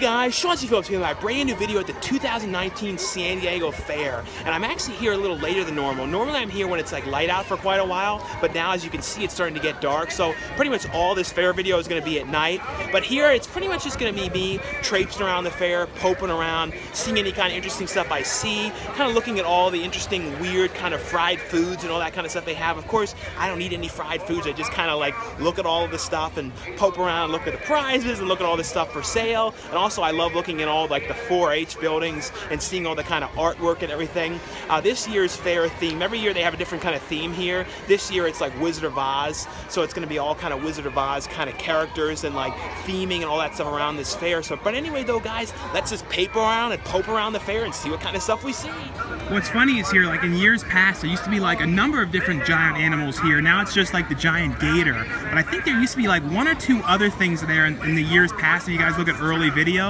guys, Sean C. Phillips here with my brand new video at the 2019 San Diego Fair. And I'm actually here a little later than normal. Normally I'm here when it's like light out for quite a while, but now as you can see it's starting to get dark. So pretty much all this fair video is going to be at night. But here it's pretty much just going to be me traipsing around the fair, poping around, seeing any kind of interesting stuff I see, kind of looking at all the interesting, weird kind of fried foods and all that kind of stuff they have. Of course, I don't eat any fried foods. I just kind of like look at all of the stuff and pope around, look at the prizes and look at all this stuff for sale. And also I love looking at all like the 4-H buildings and seeing all the kind of artwork and everything. This year's fair theme, every year they have a different kind of theme here. This year it's like Wizard of Oz, so it's going to be all kind of Wizard of Oz kind of characters and like theming and all that stuff around this fair. So, but anyway though guys, let's just paper around and pope around the fair and see what kind of stuff we see. What's funny is here, like in years past, there used to be like a number of different giant animals here. Now it's just like the giant gator. But I think there used to be like 1 or 2 other things there in the years past if you guys look at early videos.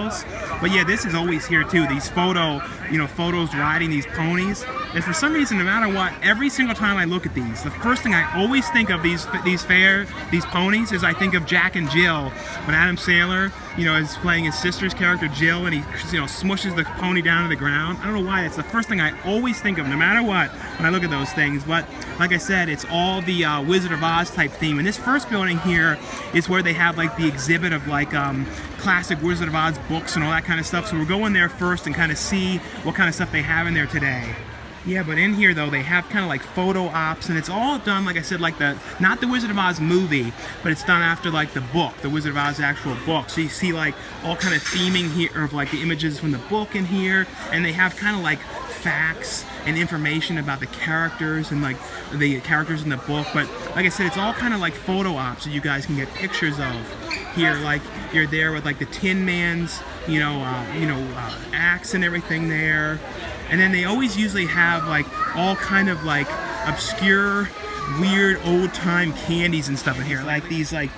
But yeah, this is always here too. These photos riding these ponies. And for some reason, no matter what, every single time I look at these, the first thing I always think of these ponies is I think of Jack and Jill when Adam Sandler, is playing his sister's character Jill, and he, smushes the pony down to the ground. I don't know why. It's the first thing I always think of, no matter what, when I look at those things. But like I said, it's all the Wizard of Oz type theme. And this first building here is where they have like the exhibit of like classic Wizard of Oz books and all that kind of stuff. So we'll go in there first and kind of see what kind of stuff they have in there today. Yeah, but in here though, they have kind of like photo ops, and it's all done, like I said, like not the Wizard of Oz movie, but it's done after like the book, the Wizard of Oz actual book. So you see like all kind of theming here of like the images from the book in here, and they have kind of like facts and information about the characters and like the characters in the book. But like I said, it's all kind of like photo ops that you guys can get pictures of here. Like you're there with like the Tin Man's, axe and everything there. And then they always usually have like all kind of like obscure, weird, old-time candies and stuff in here. Like these like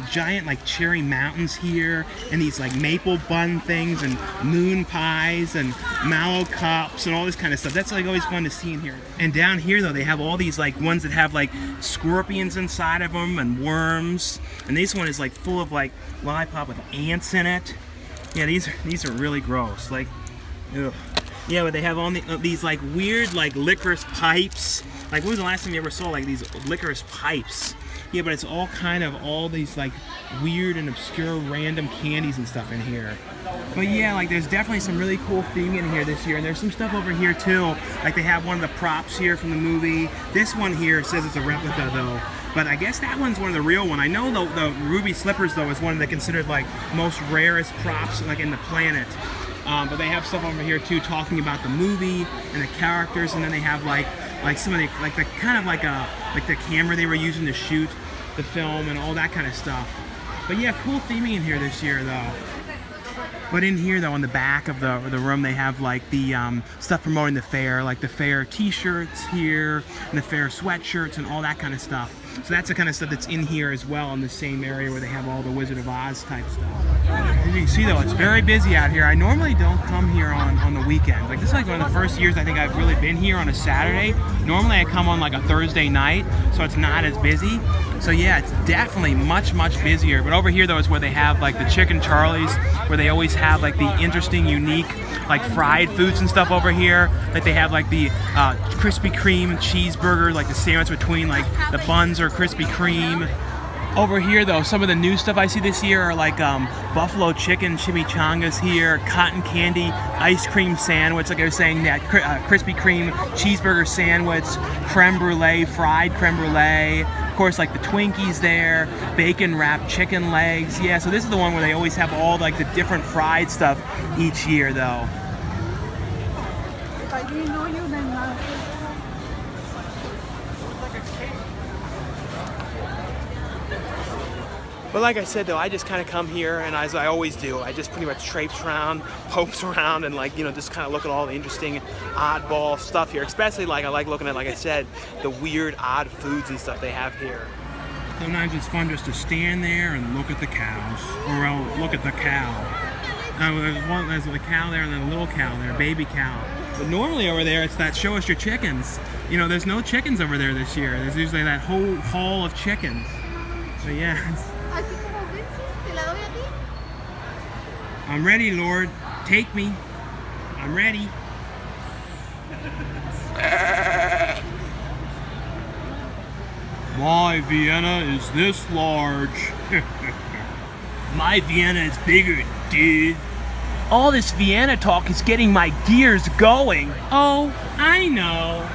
giant like cherry mountains here, and these like maple bun things, and moon pies, and mallow cups, and all this kind of stuff. That's like always fun to see in here. And down here though, they have all these like ones that have like scorpions inside of them and worms. And this one is like full of like lollipop with ants in it. Yeah, these are really gross. Like, ugh. Yeah, but they have all these like weird like licorice pipes. Like, when was the last time you ever saw like these licorice pipes? Yeah, but it's all kind of all these like weird and obscure random candies and stuff in here. But yeah, like there's definitely some really cool theming in here this year, and there's some stuff over here too. Like they have one of the props here from the movie. This one here says it's a replica though, but I guess that one's one of the real one. I know the ruby slippers though is one of the considered like most rarest props like in the planet. But they have stuff over here too talking about the movie and the characters, and then they have like some of the like the kind of like the camera they were using to shoot the film and all that kind of stuff. But yeah, cool theming in here this year though. But in here though, in the back of the room, they have like the stuff promoting the fair, like the fair t-shirts here and the fair sweatshirts and all that kind of stuff. So that's the kind of stuff that's in here as well, in the same area where they have all the Wizard of Oz type stuff. As you can see though, it's very busy out here. I normally don't come here on the weekends. Like this is like one of the first years I think I've really been here on a Saturday. Normally I come on like a Thursday night, so it's not as busy. So yeah, it's definitely much busier. But over here though is where they have like the Chicken Charlies, where they always have like the interesting, unique like fried foods and stuff over here. Like they have like the Krispy Kreme cheeseburger, like the sandwich between like the buns or Krispy Kreme. Over here though, some of the new stuff I see this year are like buffalo chicken chimichangas here, cotton candy ice cream sandwich, like I was saying, that Krispy Kreme cheeseburger sandwich, creme brulee, fried creme brulee, of course like the Twinkies there, bacon wrapped chicken legs. Yeah, so this is the one where they always have all like the different fried stuff each year though. If I didn't know you, then But like I said though, I just kind of come here, and as I always do, I just pretty much traipse around, popes around, and like, just kind of look at all the interesting oddball stuff here. Especially like I like looking at, like I said, the weird odd foods and stuff they have here. Sometimes it's fun just to stand there and look at the cows, or I'll look at the cow. There's a cow there and then a little cow there, a baby cow. But normally over there, it's that show us your chickens. There's no chickens over there this year. There's usually that whole haul of chickens. So yeah. I'm ready, Lord. Take me. I'm ready. My Vienna is this large. My Vienna is bigger, dude. All this Vienna talk is getting my gears going. Oh, I know.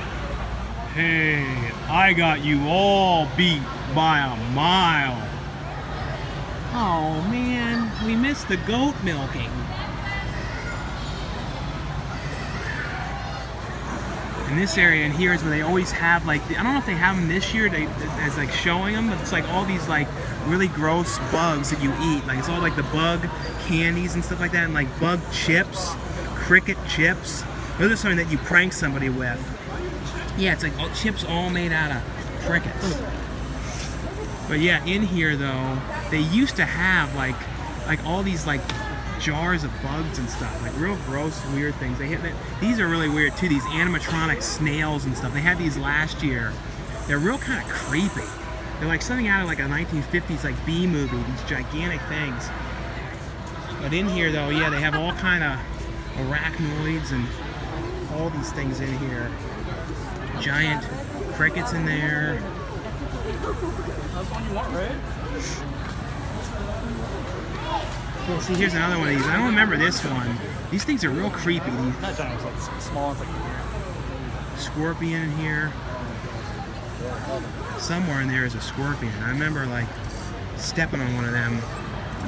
Hey, I got you all beat by a mile. Oh man, we missed the goat milking. In this area in here is where they always have like, I don't know if they have them this year as like showing them, but it's like all these like really gross bugs that you eat. Like it's all like the bug candies and stuff like that, and like bug chips, cricket chips. Those are something that you prank somebody with. Yeah, it's like chips all made out of crickets. But yeah, in here though, they used to have like all these like jars of bugs and stuff, like real gross, weird things. These are really weird too. These animatronic snails and stuff. They had these last year. They're real kind of creepy. They're like something out of like a 1950s like B movie. These gigantic things. But in here though, yeah, they have all kind of arachnoids and all these things in here. Giant crickets in there. That's one you want, right? Well, see, here's another one of these. I don't remember this one. These things are real creepy. Not giant, it's like small, it's like Scorpion in here. Somewhere in there is a scorpion. I remember like stepping on one of them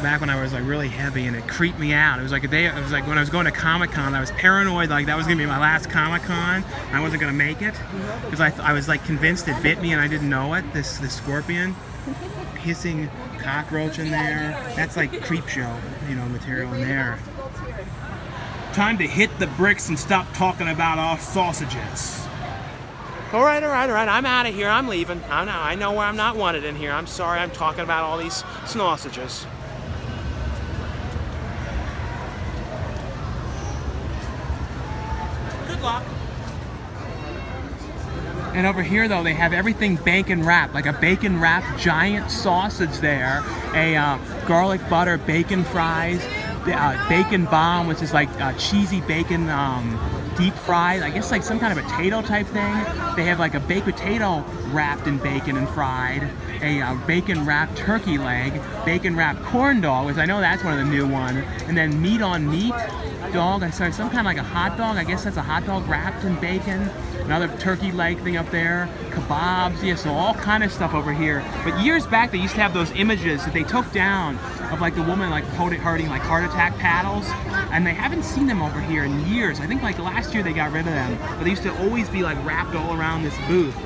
back when I was like really heavy, and it creeped me out. It was like a day. It was like when I was going to Comic-Con. I was paranoid like that was gonna be my last Comic-Con. I wasn't gonna make it because I was like convinced it bit me and I didn't know it. This scorpion, hissing cockroach in there. That's like creep show, you know, material in there. Time to hit the bricks and stop talking about our sausages. All right. I'm out of here. I'm leaving. I know where I'm not wanted in here. I'm sorry. I'm talking about all these sausages. Good luck. And over here, though, they have everything bacon wrapped, like a bacon wrapped giant sausage there, a garlic butter bacon fries, bacon bomb, which is like cheesy bacon deep fried, I guess like some kind of potato type thing. They have like a baked potato wrapped in bacon and fried, a bacon wrapped turkey leg, bacon wrapped corn dog, which I know that's one of the new ones, and then meat on meat dog, I'm sorry, some kind of like a hot dog, I guess that's a hot dog wrapped in bacon. Another turkey leg thing up there, kebabs, yeah, so all kind of stuff over here. But years back, they used to have those images that they took down of like the woman like holding like heart attack paddles, and they haven't seen them over here in years. I think like last year they got rid of them, but they used to always be like wrapped all around this booth.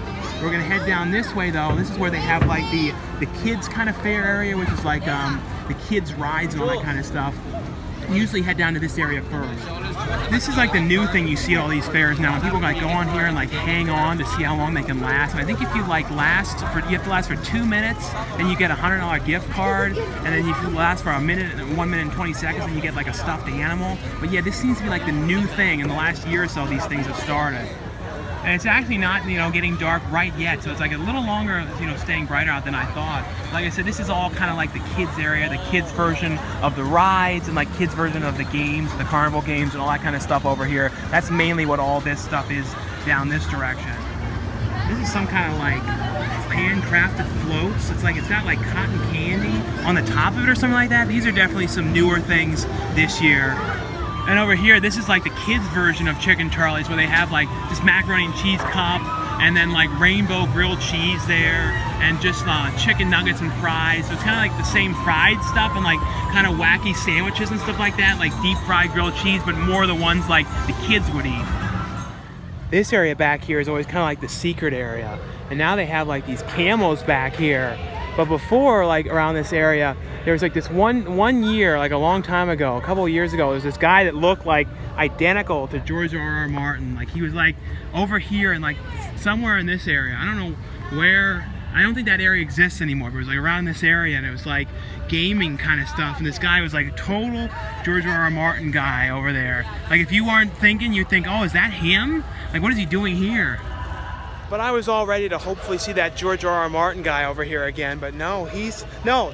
We're gonna head down this way though. This is where they have like the kids kind of fair area, which is like the kids rides and all that kind of stuff. Usually head down to this area first. This is like the new thing you see at all these fairs now. People like go on here and like hang on to see how long they can last. And I think if you like you have to last for 2 minutes, then you get a $100 gift card. And then if you last for 1 minute and 20 seconds, then you get like a stuffed animal. But yeah, this seems to be like the new thing in the last year or so. These things have started. And it's actually not, you know, getting dark right yet, so it's like a little longer, you know, staying brighter out than I thought. Like I said, this is all kind of like the kids area, the kids version of the rides, and like kids version of the games, the carnival games, and all that kind of stuff over here. That's mainly what all this stuff is down this direction. This is some kind of like handcrafted floats. It's like it's got like cotton candy on the top of it or something like that. These are definitely some newer things this year. And over here, this is like the kids version of Chicken Charlie's, where they have like this macaroni and cheese cup, and then like rainbow grilled cheese there, and just chicken nuggets and fries. So it's kind of like the same fried stuff and like kind of wacky sandwiches and stuff like that, like deep fried grilled cheese, but more the ones like the kids would eat. This area back here is always kind of like the secret area, and now they have like these camels back here. But before, like around this area, there was like this one year, like a long time ago, a couple of years ago, there was this guy that looked like identical to George R.R. Martin. Like he was like over here and like somewhere in this area. I don't know where. I don't think that area exists anymore, but it was like around this area, and it was like gaming kind of stuff. And this guy was like a total George R.R. Martin guy over there. Like if you weren't thinking, you'd think, oh, is that him? Like what is he doing here? But I was all ready to hopefully see that George R.R. Martin guy over here again, but no,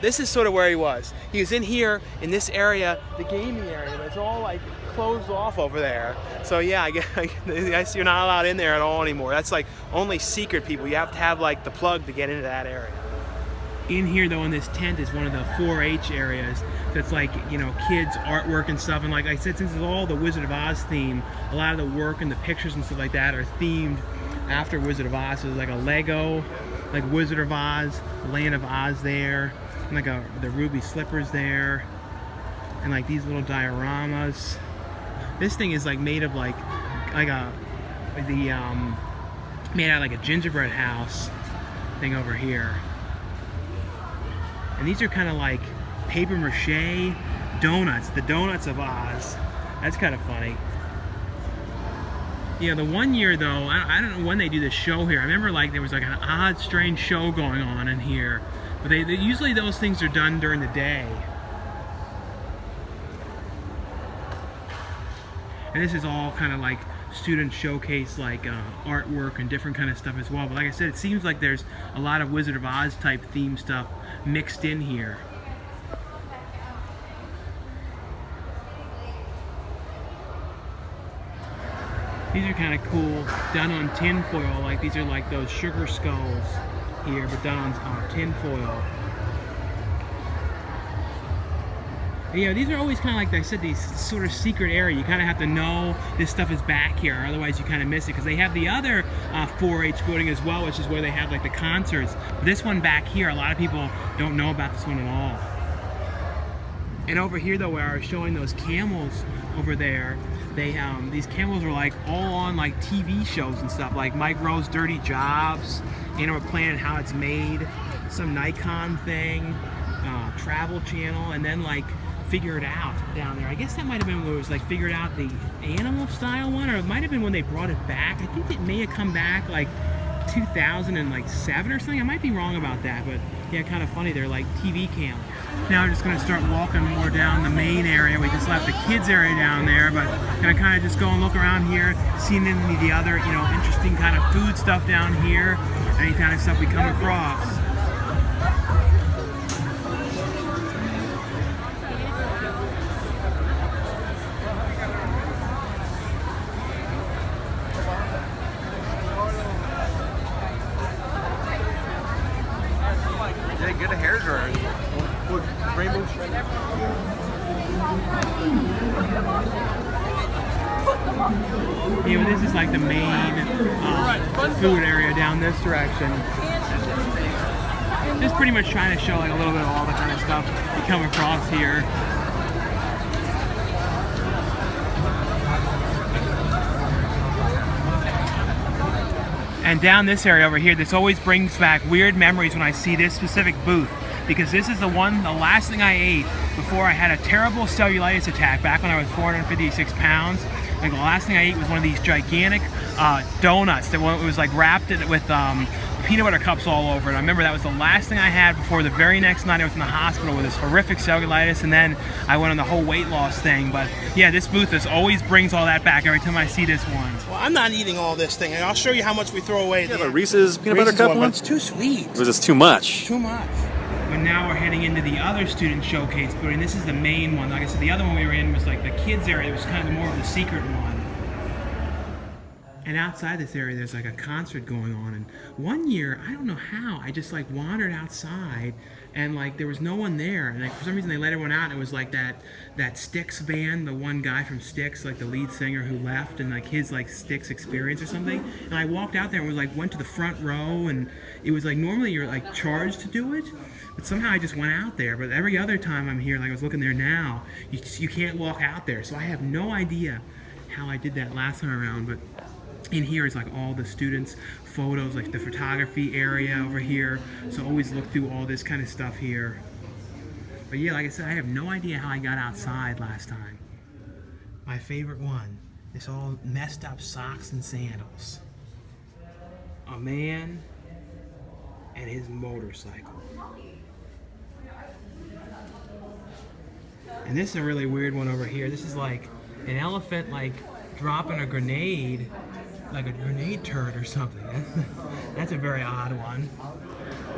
this is sort of where he was. He was in here, in this area, the gaming area, but it's all like closed off over there. So yeah, I guess you're not allowed in there at all anymore. That's like only secret people. You have to have like the plug to get into that area. In here though, in this tent is one of the 4-H areas. That's like, you know, kids artwork and stuff. And like I said, since it's all the Wizard of Oz theme, a lot of the work and the pictures and stuff like that are themed after Wizard of Oz. So there's like a Lego, like Wizard of Oz, Land of Oz there, and like the ruby slippers there, and like these little dioramas. This thing is like made of made out of like a gingerbread house thing over here. And these are kind of like paper mache donuts, the donuts of Oz. That's kind of funny. Yeah, the one year though, I don't know when they do this show here. I remember like there was like an odd, strange show going on in here. But they usually those things are done during the day. And this is all kind of like student showcase, like artwork and different kind of stuff as well. But like I said, it seems like there's a lot of Wizard of Oz type theme stuff mixed in here. These are kind of cool, done on tin foil. Like these are like those sugar skulls here, but done on tin foil. And, you know, these are always kind of like I said, these sort of secret area. You kind of have to know this stuff is back here, otherwise you kind of miss it. Because they have the other 4-H building as well, which is where they have like the concerts. But this one back here, a lot of people don't know about this one at all. And over here though, where I was showing those camels over there, these camels were like all on like TV shows and stuff, like Mike Rowe's Dirty Jobs, Animal Planet, How It's Made, some Nikon thing, Travel Channel, and then like Figure It Out down there. I guess that might have been when it was like Figure It Out, the animal style one, or it might have been when they brought it back. I think it may have come back like 2007 or something. I might be wrong about that, but yeah, kind of funny. They're like TV camels. Now we're just going to start walking more down the main area. We just left the kids area down there, but going to kind of just go and look around here, seeing any of the other, you know, interesting kind of food stuff down here, any kind of stuff we come across. Get a hair dryer. Rainbow shred. Yeah, but this is like the main food area down this direction. Just pretty much trying to show like a little bit of all the kind of stuff you come across here. And down this area over here, this always brings back weird memories when I see this specific booth, because this is the last thing I ate before I had a terrible cellulitis attack back when I was 456 pounds. Like the last thing I ate was one of these gigantic donuts that was like wrapped with peanut butter cups all over it. I remember that was the last thing I had before the very next night I was in the hospital with this horrific cellulitis, and then I went on the whole weight loss thing. But yeah, this booth always brings all that back every time I see this one. Well, I'm not eating all this thing, and I'll show you how much we throw away. Yeah, the Reese's peanut butter cup one? It's too sweet. Or is this too much? Too much. But now we're heading into the other student showcase building. This is the main one. Like I said, the other one we were in was like the kids area. It was kind of more of the secret one. And outside this area, there's like a concert going on. And one year, I don't know how, I just like wandered outside, and like there was no one there. And like, for some reason, they let everyone out. And it was like that Styx band, the one guy from Styx, like the lead singer who left, and like his like Styx experience or something. And I walked out there and went to the front row, and it was like normally you're like charged to do it. But somehow I just went out there. But every other time I'm here, like I was looking there now, you can't walk out there. So I have no idea how I did that last time around. But in here is like all the students' photos, like the photography area over here. So always look through all this kind of stuff here. But yeah, like I said, I have no idea how I got outside last time. My favorite one, this all messed up socks and sandals. A man and his motorcycle. And this is a really weird one over here. This is like an elephant like dropping a grenade like a grenade turret or something. That's a very odd one.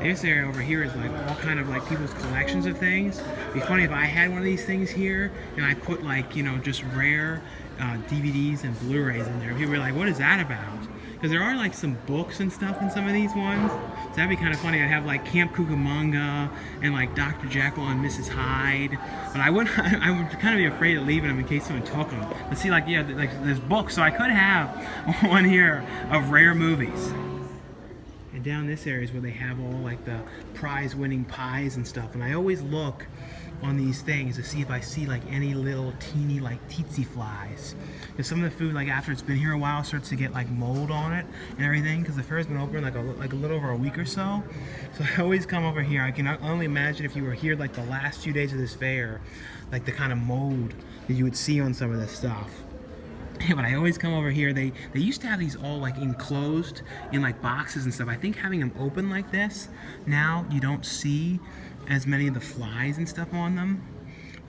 This area over here is like all kind of like people's collections of things. It'd be funny if I had one of these things here and I put like, you know, just rare DVDs and Blu-rays in there. People were like, what is that about? Because there are like some books and stuff in some of these ones. So that'd be kind of funny. I'd have like Camp Cucamonga and like Dr. Jekyll and Mrs. Hyde. But I would kind of be afraid of leaving them in case someone took them. But see, like, yeah, like there's books. So I could have one here of rare movies. And down this area is where they have all like the prize-winning pies and stuff. And I always look on these things to see if I see like any little teeny like tsetse flies. Because some of the food, like after it's been here a while, starts to get like mold on it and everything. Because the fair's been open like a little over a week or so. So I always come over here. I can only imagine if you were here like the last 2 days of this fair, like the kind of mold that you would see on some of this stuff. But I always come over here. They used to have these all like enclosed in like boxes and stuff. I think having them open like this, now you don't see as many of the flies and stuff on them.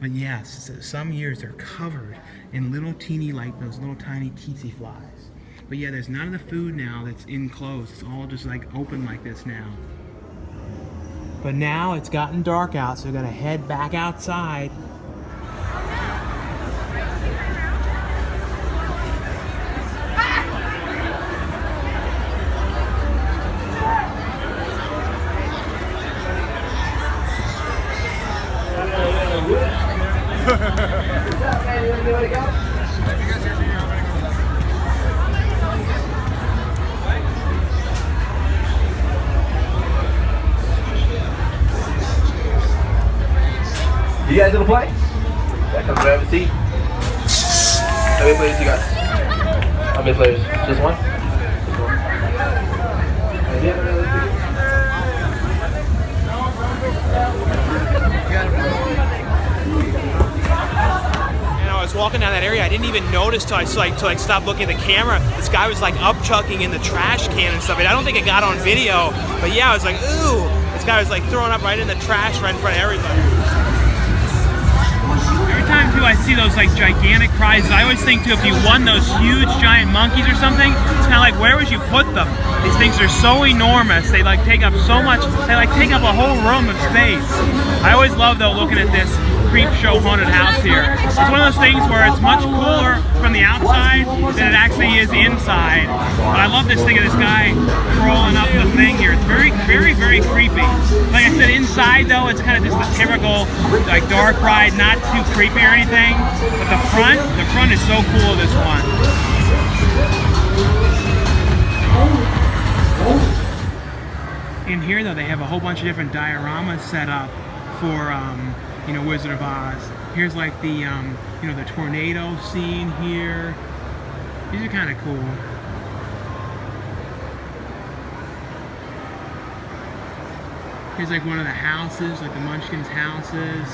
But yes, some years they're covered in little teeny, like those little tiny tsetse flies. But yeah, there's none of the food now that's enclosed. It's all just like open like this now. But now it's gotten dark out, so we're gonna head back outside. You guys gonna play? Yeah, come grab a seat. How many players you got? How many players? Just one? Just one. And I was walking down that area, I didn't even notice till I stopped looking at the camera. This guy was like upchucking in the trash can and stuff. And I don't think it got on video, but yeah, I was like, ooh. This guy was like throwing up right in the trash right in front of everybody. Every time too I see those like gigantic prizes, I always think too if you won those huge giant monkeys or something, it's kind of like where would you put them? These things are so enormous. They like take up so much. They like take up a whole room of space. I always love though looking at this creep show haunted house here. It's one of those things where it's much cooler from the outside than it actually is inside. But I love this thing of this guy crawling up the thing here. It's very, very, very creepy. Like I said, inside though, it's kind of just a typical like dark ride, not too creepy or anything. But the front is so cool, this one. In here though, they have a whole bunch of different dioramas set up for you know, Wizard of Oz. Here's like the you know, the tornado scene here. These are kind of cool. Here's like one of the houses, like the Munchkins' houses.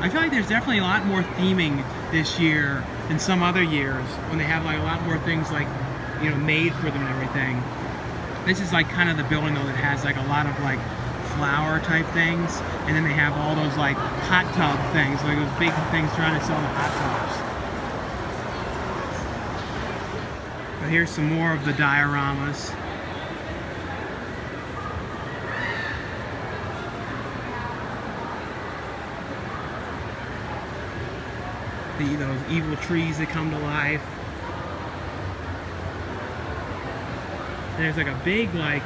I feel like there's definitely a lot more theming this year than some other years when they have like a lot more things like, you know, made for them and everything. This is like kind of the building though that has like a lot of like flower type things, and then they have all those like hot tub things, like those big things trying to sell the hot tubs. But here's some more of the dioramas. Those evil trees that come to life. And there's like a big like,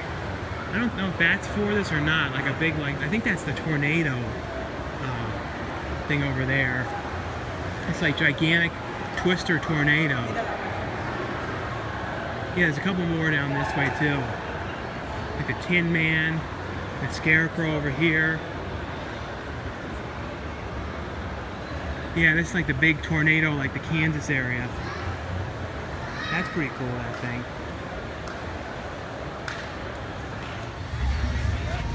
I don't know if that's for this or not, like a big like, I think that's the tornado thing over there. It's like gigantic twister tornado. Yeah, there's a couple more down this way too. Like the Tin Man, the Scarecrow over here. Yeah, this is like the big tornado, like the Kansas area. That's pretty cool, I think.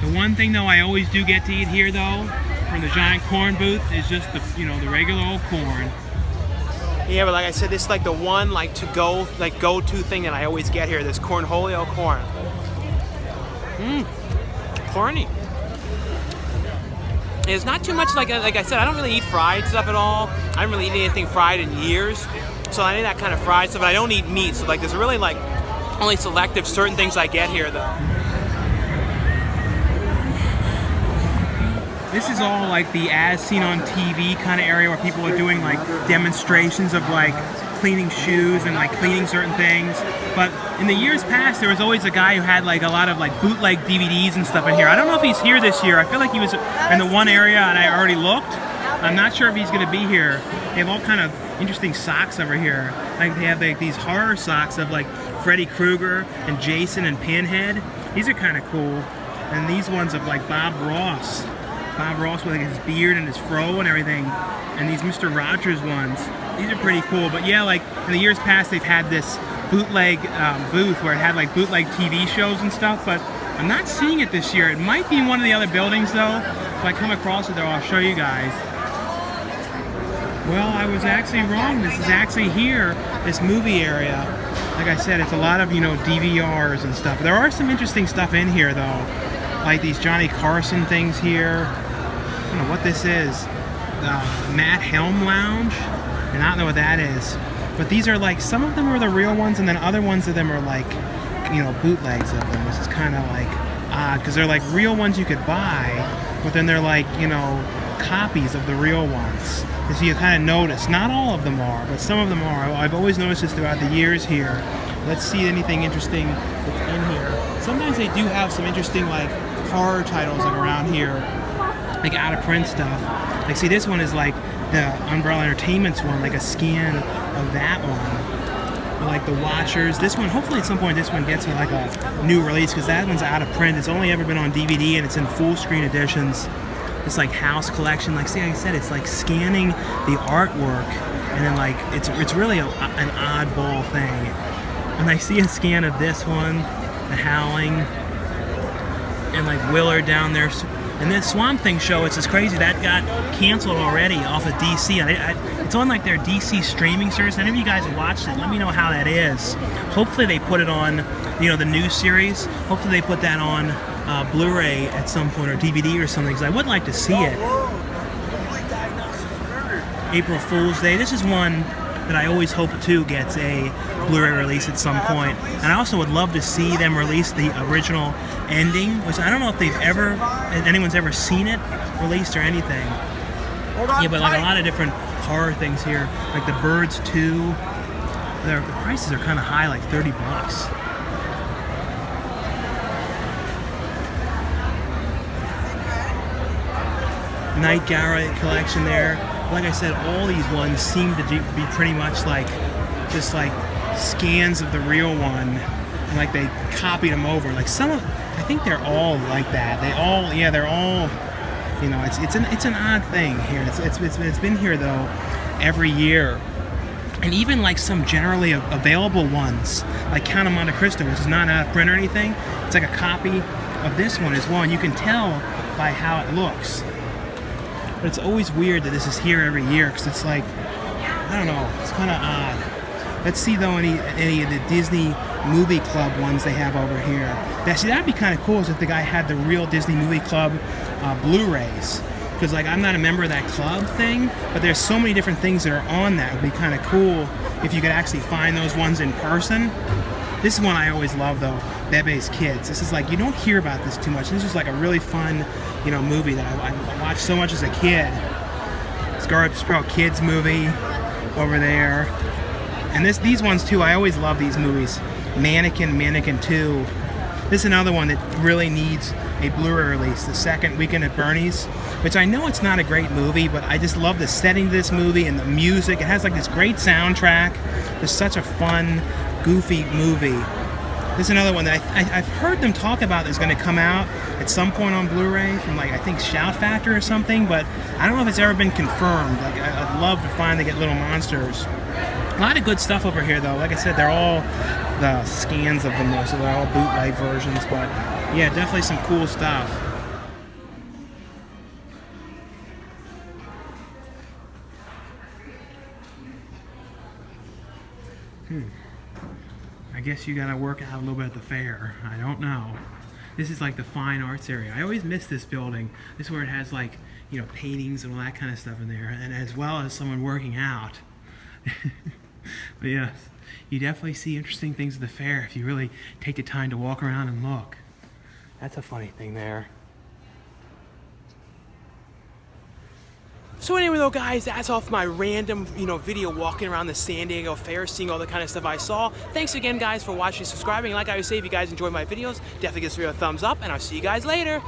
The one thing though I always do get to eat here though, from the giant corn booth, is just the, you know, the regular old corn. Yeah, but like I said, this is like the one like go-to thing that I always get here. This cornholio corn. Corny. It's not too much like I said, I don't really eat fried stuff at all. I haven't really eaten anything fried in years. so any of that kind of fried stuff. I don't eat meat, so like there's really like only selective certain things I get here though. This is all like the as seen on TV kind of area where people are doing like demonstrations of like cleaning shoes and like cleaning certain things. But in the years past, there was always a guy who had like a lot of like bootleg DVDs and stuff in here. I don't know if he's here this year. I feel like he was in the one area and I already looked. I'm not sure if he's going to be here. They have all kind of interesting socks over here. Like they have like these horror socks of like Freddy Krueger and Jason and Pinhead. These are kind of cool. And these ones of like Bob Ross. Bob Ross with like his beard and his fro and everything. And these Mr. Rogers ones. These are pretty cool. But yeah, like in the years past, they've had this bootleg booth where it had like bootleg TV shows and stuff. But I'm not seeing it this year. It might be in one of the other buildings though. If I come across it though, I'll show you guys. Well, I was actually wrong. This is actually here, this movie area. Like I said, it's a lot of, you know, DVRs and stuff. There are some interesting stuff in here, though. Like these Johnny Carson things here. I don't know what this is. Matt Helm Lounge. I do not know what that is. But these are like, some of them are the real ones, and then other ones of them are like, you know, bootlegs of them. This is kind of like odd, because they're like real ones you could buy, but then they're like, you know, copies of the real ones. And so you kind of notice, not all of them are, but some of them are. I've always noticed this throughout the years here. Let's see anything interesting that's in here. Sometimes they do have some interesting like horror titles like around here, like out of print stuff. Like see, this one is like the Umbrella Entertainment's one, like a scan of that one. Or like the Watchers. This one, hopefully at some point this one gets like a new release, because that one's out of print. It's only ever been on DVD and it's in full screen editions. It's like house collection. Like, see, like I said, it's like scanning the artwork, and then like it's really an oddball thing. And I see a scan of this one, The Howling, and like Willard down there. And this Swamp Thing show, it's just crazy. That got canceled already off of DC. It's on like their DC streaming service. Any of you guys have watched it, let me know how that is. Hopefully they put it on, you know, the new series. Hopefully they put that on Blu-ray at some point, or DVD or something, because I would like to see it. April Fool's Day. This is one that I always hope too gets a Blu-ray release at some point. And I also would love to see them release the original ending, which I don't know if anyone's ever seen it released or anything. Yeah, but like a lot of different horror things here, like The Birds 2. The prices are kind of high, like $30. Night Gallery collection there. Like I said, all these ones seem to be pretty much like just like scans of the real one, and like they copied them over. Like some of, I think they're all like that. They all, yeah, they're all, you know, it's an odd thing here. It's been here though every year. And even like some generally available ones, like Count of Monte Cristo, which is not out of print or anything. It's like a copy of this one as well, and you can tell by how it looks. But it's always weird that this is here every year, because it's like, I don't know, it's kind of odd. Let's see though any of the Disney Movie Club ones they have over here. That'd be kind of cool, is if the guy had the real Disney Movie Club Blu-rays. Because like I'm not a member of that club thing, but there's so many different things that are on that. It would be kind of cool if you could actually find those ones in person. This is one I always love though, Bebe's Kids. This is like, you don't hear about this too much. This is like a really fun, you know, movie that I watched so much as a kid. Scarlet Sprout Kids movie over there. And these ones too, I always love these movies. Mannequin 2. This is another one that really needs a Blu-ray release, The Second Weekend at Bernie's, which I know it's not a great movie, but I just love the setting of this movie and the music. It has like this great soundtrack. It's such a fun, goofy movie. This is another one that I've heard them talk about that's going to come out at some point on Blu-ray from like, I think Shout Factor or something, but I don't know if it's ever been confirmed. Like I'd love to finally get Little Monsters. A lot of good stuff over here though. Like I said, they're all the scans of them though, so they're all bootleg versions, but yeah, definitely some cool stuff. I guess you gotta work out a little bit at the fair. I don't know. This is like the fine arts area. I always miss this building. This is where it has like, you know, paintings and all that kind of stuff in there, and as well as someone working out. But yes, you definitely see interesting things at the fair if you really take the time to walk around and look. That's a funny thing there. So anyway though guys, that's all for my random, video walking around the San Diego Fair, seeing all the kind of stuff I saw. Thanks again guys for watching, subscribing. Like I always say, if you guys enjoy my videos, definitely give this video a thumbs up, and I'll see you guys later.